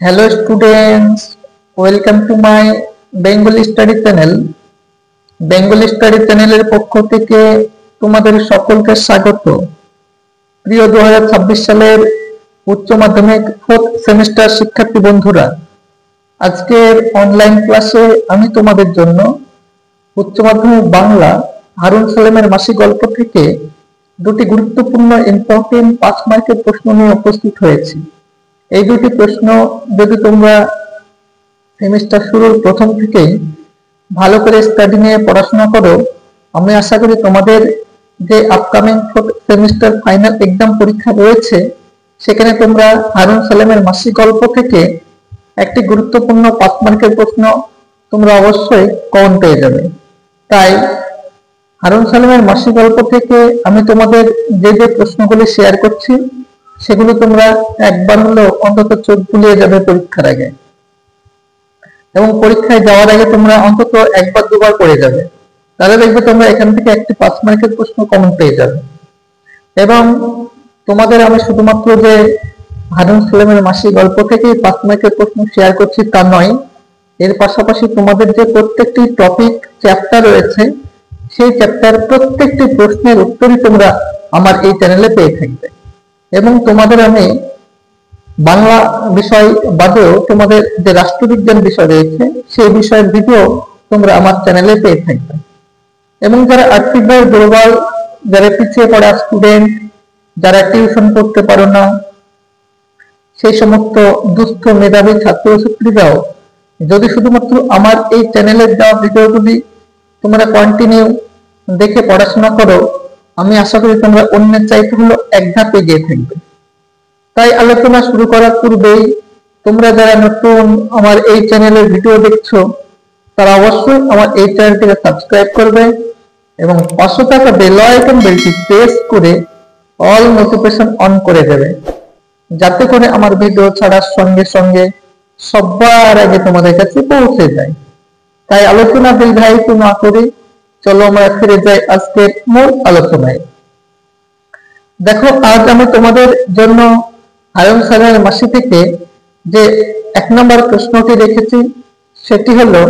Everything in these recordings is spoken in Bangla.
Hello students, welcome to my Bengali Study channel. Bengali study চ্যানেলের পক্ষ থেকে তোমাদের সকলকে স্বাগত। প্রিয় 2026 সালের উচ্চ মাধ্যমিক 4th সেমিস্টার শিক্ষার্থী বন্ধুরা, আজকের অনলাইন ক্লাসে আমি তোমাদের জন্য উচ্চ মাধ্যমিক বাংলা হারুন সালেমের মাসি গল্প থেকে দুটি গুরুত্বপূর্ণ ইম্পর্টেন্ট 5 মার্কের প্রশ্ন নিয়ে উপস্থিত হয়েছি। এই দুটি প্রশ্ন যদি তোমরা সেমিস্টার শুরুর প্রথম থেকেই ভালো করে স্টাডি নিয়ে পড়াশোনা করো, আমি আশা করি তোমাদের যে upcoming 4th semester final exam পরীক্ষা রয়েছে সেখানে তোমরা হারুন সালেমের মাসি গল্প থেকে একটি গুরুত্বপূর্ণ 5 মার্কের প্রশ্ন তোমরা অবশ্যই কমন পেয়ে যাবে। তাই হারুন সালেমের মাসি গল্প থেকে আমি তোমাদের যে যে প্রশ্নগুলি শেয়ার করছি সেগুলো তোমরা একবার হলেও অন্তত চোখ বুলিয়ে যাবে পরীক্ষার আগে, এবং পরীক্ষায় যাওয়ার আগে তোমরা অন্তত একবার দুবার পড়ে যাবে। তাহলে দেখবে তোমরা এখান থেকে একটি 5 মার্কের প্রশ্ন কমন পেয়ে যাবে। এবং তোমাদের আমি শুধুমাত্র যে হারুন সালেমের মাসি গল্প থেকেই 5 মার্কের প্রশ্ন শেয়ার করছি তা নয়, এর পাশাপাশি তোমাদের যে প্রত্যেকটি টপিক চ্যাপ্টার রয়েছে সেই চ্যাপ্টার প্রত্যেকটি প্রশ্নের উত্তরই তোমরা আমার এই চ্যানেলে পেয়ে থাকবে। এবং তোমাদের আমি বাংলা বিষয় বাদেও তোমাদের যে রাষ্ট্রবিজ্ঞান বিষয় রয়েছে সেই বিষয়ের ভিডিও তোমরা আমার চ্যানেলে পেয়ে থাকবে। এবং যারা আর্থিকভাবে দুর্বল, যারা পিছিয়ে পড়া স্টুডেন্ট, যারা টিউশন করতে পারো না, সেই সমস্ত দুস্থ মেধাবী ছাত্রছাত্রীরাও যদি শুধুমাত্র আমার এই চ্যানেলের দেওয়া ভিডিওগুলি তোমরা কন্টিনিউ দেখে পড়াশোনা করো, আমি আশা করি তোমরা অন্যের চাইতে হলো এক ধাপ এগিয়ে থাকবে। তাই আলোচনা শুরু করার পূর্বেই তোমরা যারা নতুন আমার এই চ্যানেলের ভিডিও দেখছো তারা অবশ্যই আমার এই চ্যানেলটিকে সাবস্ক্রাইব করবে এবং পাশে থাকা বেল আইকন বেলটি প্রেস করে অল নোটিফিকেশন অন করে দেবে, যাতে করে আমার ভিডিও ছাড়ার সঙ্গে সঙ্গে সবার আগে তোমাদের কাছে পৌঁছে যায়। তাই আলোচনা দীর্ঘায়িত না করে চলো আমরা ফিরে যাই আজকের মূল আলোচনায়। দেখো, আজ আমি তোমাদের জন্য হারুন সালেমের মাসি থেকে যে 1 নম্বর প্রশ্নটি রেখেছি সেটি হলো,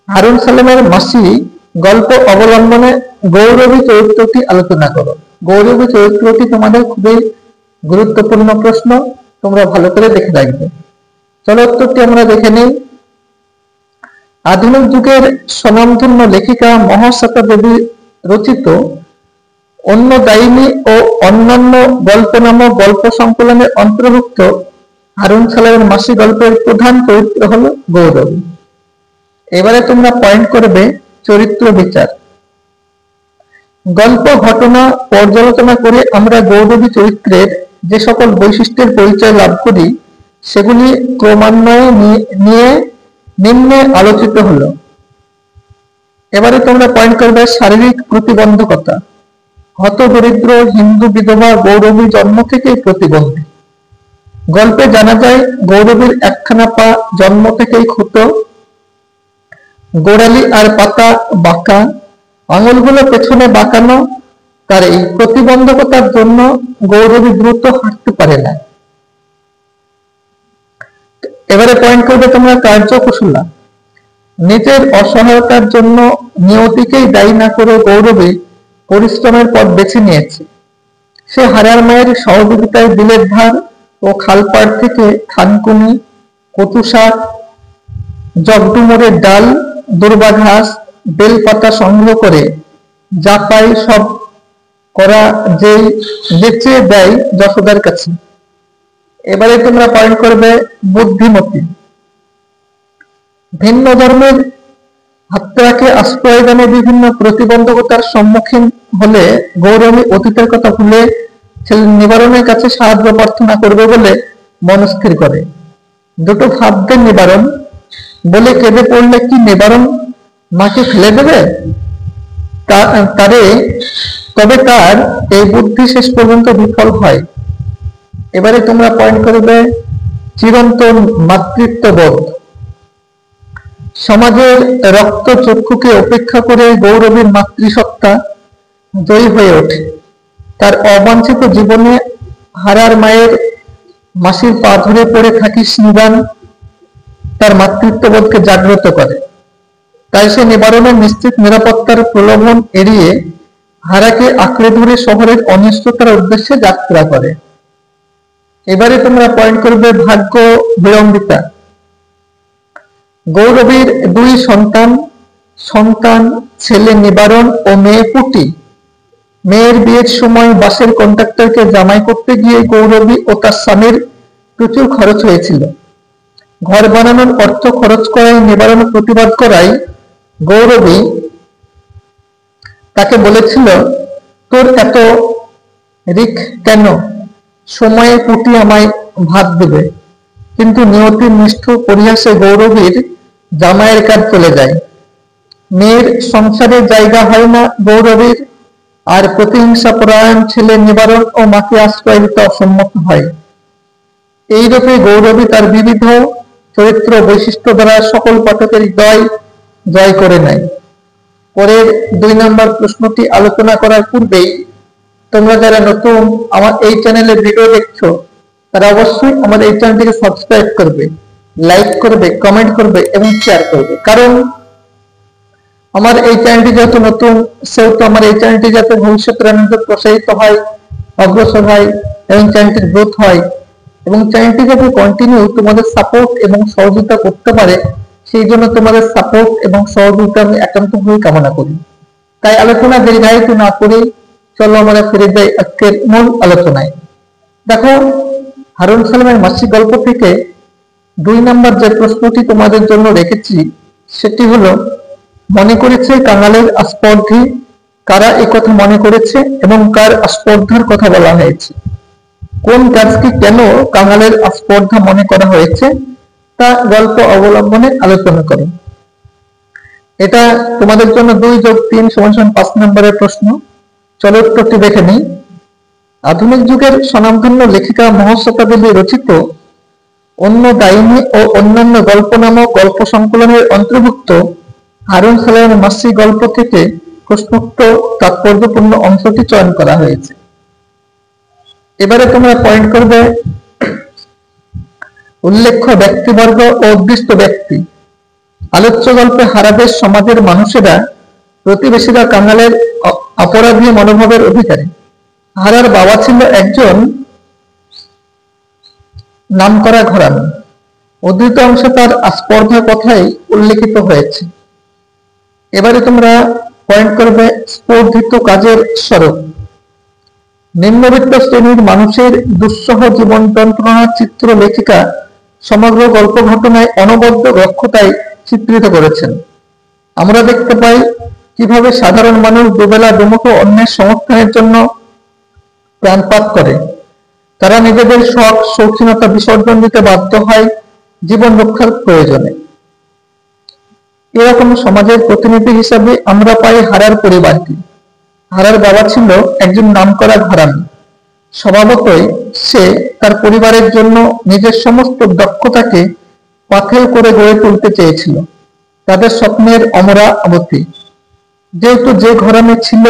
হারুন সালেমের মাসি গল্প অবলম্বনে গৌরবী চরিত্রটি আলোচনা করো। গৌরবী চরিত্রটি তোমাদের খুবই গুরুত্বপূর্ণ প্রশ্ন, তোমরা ভালো করে দেখে রাখবে। চলো উত্তরটি আমরা দেখে নিই। আধুনিক যুগের স্বনামধন্য লেখিকা মহাশ্বেতা দেবী রচিত অন্নদায়িনী ও অন্যান্য গল্প নামক গল্প সংকলনের অন্তর্ভুক্ত হারুন সালেমের মাসি গল্পের প্রধান চরিত্র হলো গৌরবী। এবারে তোমরা পয়েন্ট করবে চরিত্র বিচার। গল্প ঘটনা পর্যালোচনা করে আমরা গৌরবী চরিত্রের যে সকল বৈশিষ্ট্যের পরিচয় লাভ করি সেগুলি ক্রমান্বয়ে নিয়ে নিম্নে আলোচিত হলো। এবারে তোমরা পয়েন্ট করবে শারীরিক প্রতিবন্ধকতা। হতদরিদ্র হিন্দু বিধবা গৌরবী জন্ম থেকেই প্রতিবন্ধী। গল্পে জানা যায় গৌরবীর একখানা পা জন্ম থেকেই ক্ষত, গোড়ালি আর পাতা বাঁকা, আঙুলগুলো পেছনে বাঁকানো। তার এই প্রতিবন্ধকতার জন্য গৌরবী দ্রুত হাঁটতে পারে না। এবারে পয়েন্ট করবে তোমরা কার্যকুশলা। নিজের অসহায়তার জন্য নিয়তিকেই দায়ী না করে গৌরবী পরিশ্রমের পথ বেছে নিয়েছে। সে হারার মায়ের সহযোগিতায় বিলের ধার ও খালপাড় থেকে থানকুনি, কচু শাক, জগডুমুরের ডাল, দুর্বা ঘাস, বেলপাতা সংগ্রহ করে যা পাই সব করা যেই বেচে দেয় যশোদার কাছে। এবারে তোমরা পয়েন্ট করবে বুদ্ধিমতী। ভিন্ন ধর্মের আত্মাকে আশ্রয়দানে বিভিন্ন প্রতিবন্ধকতার সম্মুখীন হলে গৌরবী অতীতের কথা ভুলে ছেলে নিবারণের কাছে সাহায্য প্রার্থনা করবে বলে মনস্থির করে। দুটো ভাবদের নিবারণ বলে কেঁদে পড়লে কি নিবারণ মাকে ফেলে দেবে? তবে তার এই বুদ্ধি শেষ পর্যন্ত বিফল হয়। এবারে তোমরা পয়েন্ট করবে চিরন্তন মাতৃত্ববোধ। সমাজের রক্ত চক্ষুকে উপেক্ষা করে গৌরবীর মাতৃসত্তা জয়ী হয়ে ওঠে। তার অবাঞ্ছিত জীবনে হারার মায়ের মাসির পা ধরে পড়ে থাকিস নিবান তার মাতৃত্ববোধকে জাগ্রত করে। তাই সে নিবারণের নিশ্চিত নিরাপত্তার প্রলোভন এড়িয়ে হারাকে আঁকড়ে ধরে শহরের অনিষ্টতার উদ্দেশ্যে যাত্রা করে। এবারে তোমরা পয়েন্ট করবে ভাগ্য বিড়ম্বিতা। গৌরবীর দুই সন্তান ছেলে নিবারণ ও মেয়ে পুটি। মেয়ের বিয়ের সময় বাসের কন্ট্রাক্টরকে জামাই করতে গিয়ে গৌরবী ও তার স্বামীর প্রচুর খরচ হয়েছিল। ঘর বানানোর অর্থ খরচ করায় নিবারণ প্রতিবাদ করায় গৌরবী তাকে বলেছিল, তোর এত রিক কেন, সময়ে পুটি আমায় ভাত দেবে। কিন্তু নিয়তির নিষ্ঠুর পরিহাসে গৌরবীর জামাইয়ের কাজ চলে যায়। মেয়ের সংসারে জায়গা হয় না গৌরবীর, আর প্রতিহিংসা পরায়ণ ছেলে নিবারণ ও মাকে আশ্রয় দিতে অসম্মত হয়। এইরূপে গৌরবী তার বিবিধ চরিত্র বৈশিষ্ট্য দ্বারা সকল পাঠকের হৃদয় জয় করে নেয়। পরের 2 নম্বর প্রশ্নটি আলোচনা করার পূর্বেই তোমরা যারা নতুন আমার এই চ্যানেলে ভিডিও দেখছো তারা অবশ্যই আমার এই চ্যানেলটিকে সাবস্ক্রাইব করবে, লাইক করবে, কমেন্ট করবে এবং শেয়ার করবে। কারণ আমার এই চ্যানেলটি যেহেতু নতুন, সেহেতু আমার এই চ্যানেলটি যাতে ভবিষ্যতে প্রসারিত হয়, অগ্রসর হয় এবং চ্যানেলটির গ্রোথ হয় এবং চ্যানেলটি যাতে কন্টিনিউ তোমাদের সাপোর্ট এবং সহযোগিতা করতে পারে, সেই জন্য তোমাদের সাপোর্ট এবং সহযোগিতা আমি একান্তভাবে কামনা করি। তাই আলোচনা দীর্ঘায়িত না করে চলো আমরা ফিরে যাই আজকের মূল আলোচনায়। দেখো, হারুন সালামের মাসিক গল্প থেকে 2 নম্বর যে প্রশ্নটি তোমাদের জন্য রেখেছি সেটি হলো, মনে করেছে কাঙালের আস্পর্ধী কারা এই কথা মনে করেছে এবং কার আস্পর্ধার কথা বলা হয়েছে? কোন কাজকে কেন কাঙালের আস্পর্ধা মনে করা হয়েছে তা গল্প অবলম্বনে আলোচনা করো। এটা তোমাদের জন্য 2 + 3 = 5 নম্বরের প্রশ্ন। চলো উত্তরটি দেখে নিই। আধুনিক যুগের স্বনামধন্য লেখিকা মহাশ্বেতা দেবী রচিত অন্য ডাইনি ও অন্যান্য গল্প নামক গল্প সংকলনের অন্তর্ভুক্ত হারুন সালামের মাসিক গল্প থেকে প্রশ্নোক্ত তাৎপর্যপূর্ণ অংশটি চয়ন করা হয়েছে। এবারে তোমরা পয়েন্ট করবে উল্লেখ্য ব্যক্তিবর্গ ও উদ্দিষ্ট ব্যক্তি। আলোচ্য গল্পে হারাদের সমাজের মানুষেরা, প্রতিবেশীরা কাঙালের অপরাধী মনোভাবের অধিকারী। হারার বাবা ছিল একজন নামকরা ঘরামি। উদ্ধৃত অংশে তার আস্পর্ধার কথাই উল্লেখিত হয়েছে। এবারে তোমরা পয়েন্ট করবে স্পর্ধিত কাজের স্বরূপ। নিম্নবিত্ত শ্রেণীর মানুষের দুঃসহ জীবন যন্ত্রণার চিত্র লেখিকা সমগ্র গল্প ঘটনায় অনবদ্য দক্ষতায় চিত্রিত করেছেন। আমরা দেখতে পাই কিভাবে সাধারণ মানুষ দুবেলা দুমুঠো অন্যের সমর্থনের জন্য প্রাণপাত করে। তারা নিজেদের শখ শৌখিনতা বিসর্জন দিতে বাধ্য হয় জীবন রক্ষার প্রয়োজনে। এরকম সমাজের প্রতিনিধি হিসাবে আমরা পাই হারার পরিবারটি। হারার বাবা ছিল একজন নামকরা ঘরামি। স্বভাবতই সে তার পরিবারের জন্য নিজের সমস্ত দক্ষতাকে পাথেয় করে গড়ে তুলতে চেয়েছিল, তাদের স্বপ্নের অমরাবতী। যেহেতু যে ঘরামি ছিল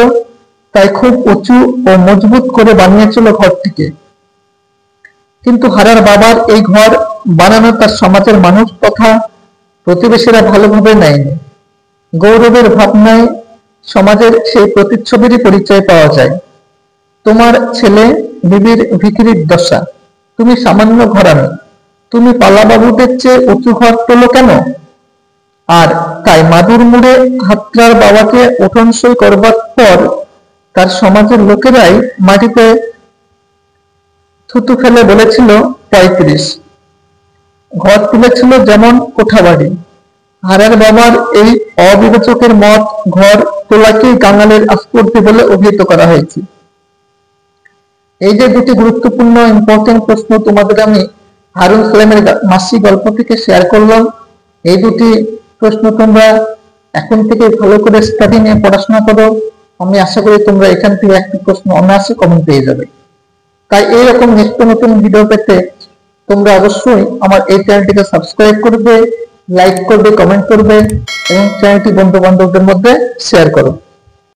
তাই খুব উঁচু ও মজবুত করে বানিয়েছিল ঘরটিকে। কিন্তু হারার বাবার এই ঘর বানানো তার সমাজের মানুষ তথা প্রতিবেশীরা ভালোভাবে নেয়নি। গৌরবের ভাবনায় সমাজের সেই প্রতিচ্ছবিরই পরিচয় পাওয়া যায়। তোমার ছেলে বিবির ভিখিরির দশা, তুমি সামান্য ঘরামি, তুমি পালাবাবুদের চেয়ে উঁচু ঘর তোলো কেন? আর তাই মাদুর মুড়ে হাতরার বাবাকে উঠনসই করবার পর তার সমাজের লোকেরাই মাটিতে থুতু ফেলে বলেছিল 35। ঘর তুলেছিল যেমন কোঠাবাড়ি। হারার বাবার এই অবিবেচকের মত ঘর তোলাকেই কাঙালের আস্পর্ধী বলে অভিহিত করা হয়েছে। এই যে 2টি গুরুত্বপূর্ণ ইম্পর্টেন্ট প্রশ্ন তোমাদের আমি হারুন সালামের মাসিক গল্প থেকে শেয়ার করলাম, এই 2টি প্রশ্ন তোমরা এখন থেকে ভালো করে স্টাডি নিয়ে পড়াশোনা করো। আমি আশা করি তোমরা এখান থেকে একটি প্রশ্ন অনায়াসে কমন পেয়ে যাবে। তাই এইরকম নিত্য নতুন ভিডিও পেতে তোমরা অবশ্যই আমার এই চ্যানেলটিকে সাবস্ক্রাইব করবে, লাইক করবে, কমেন্ট করবে এবং চ্যানেলটি বন্ধু বান্ধবদের মধ্যে শেয়ার করো।